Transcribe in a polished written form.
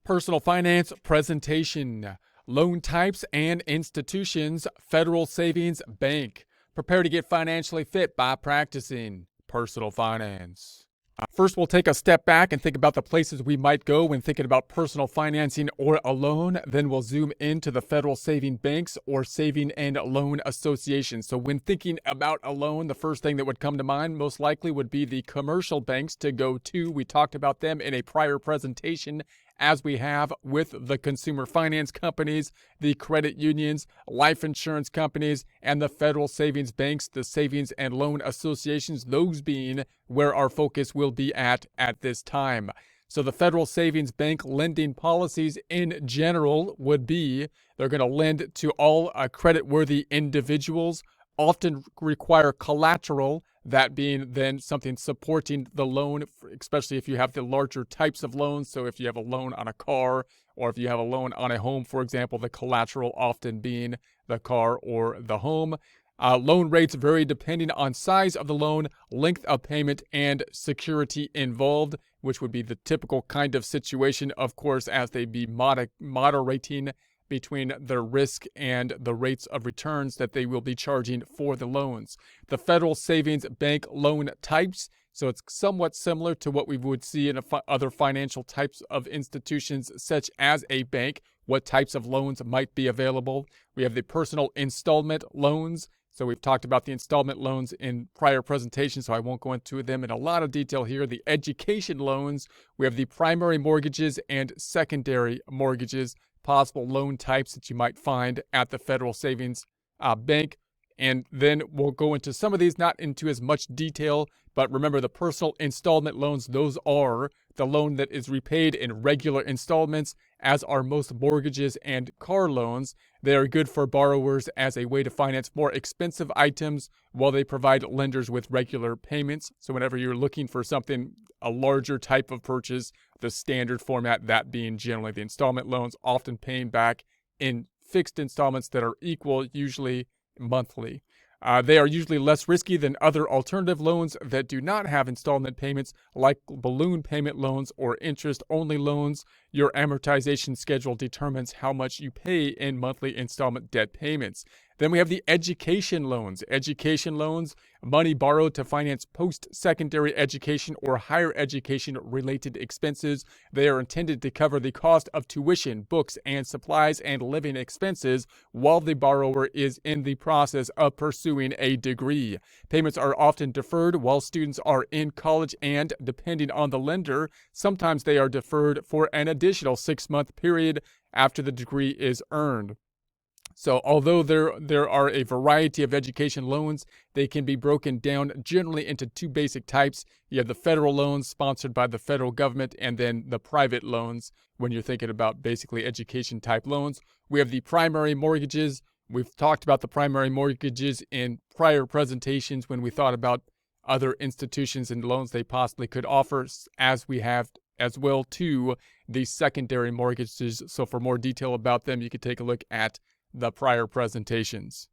Personal finance presentation. Loan types and institutions. Federal Savings Bank. Prepare to get financially fit by practicing personal finance. First, we'll take a step back and think about the places we might go when thinking about personal financing or a loan. Then we'll zoom into the federal saving banks or saving and loan associations. So when thinking about a loan, the first thing that would come to mind most likely would be the commercial banks to go to. We talked about them in a prior presentation, as we have with the consumer finance companies, the credit unions, life insurance companies, and the federal savings banks, the savings and loan associations, those being where our focus will be at this time. So the federal savings bank lending policies in general would be, they're going to lend to all credit-worthy individuals, often require collateral, that being then something supporting the loan, especially if you have the larger types of loans. So if you have a loan on a car or if you have a loan on a home, for example, the collateral often being the car or the home. Loan rates vary depending on size of the loan, length of payment, and security involved, which would be the typical kind of situation, of course, as they be moderating between the risk and the rates of returns that they will be charging for the loans. The federal savings bank loan types, so it's somewhat similar to what we would see in other financial types of institutions, such as a bank. What types of loans might be available? We have the personal installment loans. So we've talked about the installment loans in prior presentations, so I won't go into them in a lot of detail here. The education loans, we have the primary mortgages and secondary mortgages, possible loan types that you might find at the federal savings bank. And then we'll go into some of these, not into as much detail, but remember the personal installment loans, those are the loan that is repaid in regular installments, as are most mortgages and car loans. They are good for borrowers as a way to finance more expensive items while they provide lenders with regular payments. So whenever you're looking for something, a larger type of purchase, the standard format, that being generally the installment loans, often paying back in fixed installments that are equal, usually monthly. They are usually less risky than other alternative loans that do not have installment payments, like balloon payment loans or interest-only loans. Your amortization schedule determines how much you pay in monthly installment debt payments. Then we have the education loans. Education loans, money borrowed to finance post-secondary education or higher education-related expenses. They are intended to cover the cost of tuition, books, and supplies and living expenses while the borrower is in the process of pursuing a degree. Payments are often deferred while students are in college, and depending on the lender, sometimes they are deferred for an additional 6-month period after the degree is earned. So although there are a variety of education loans, they can be broken down generally into two basic types. You have the federal loans sponsored by the federal government, and then the private loans when you're thinking about basically education type loans. We have the primary mortgages. We've talked about the primary mortgages in prior presentations when we thought about other institutions and loans they possibly could offer, as we have as well to the secondary mortgages. So for more detail about them, you could take a look at the prior presentations.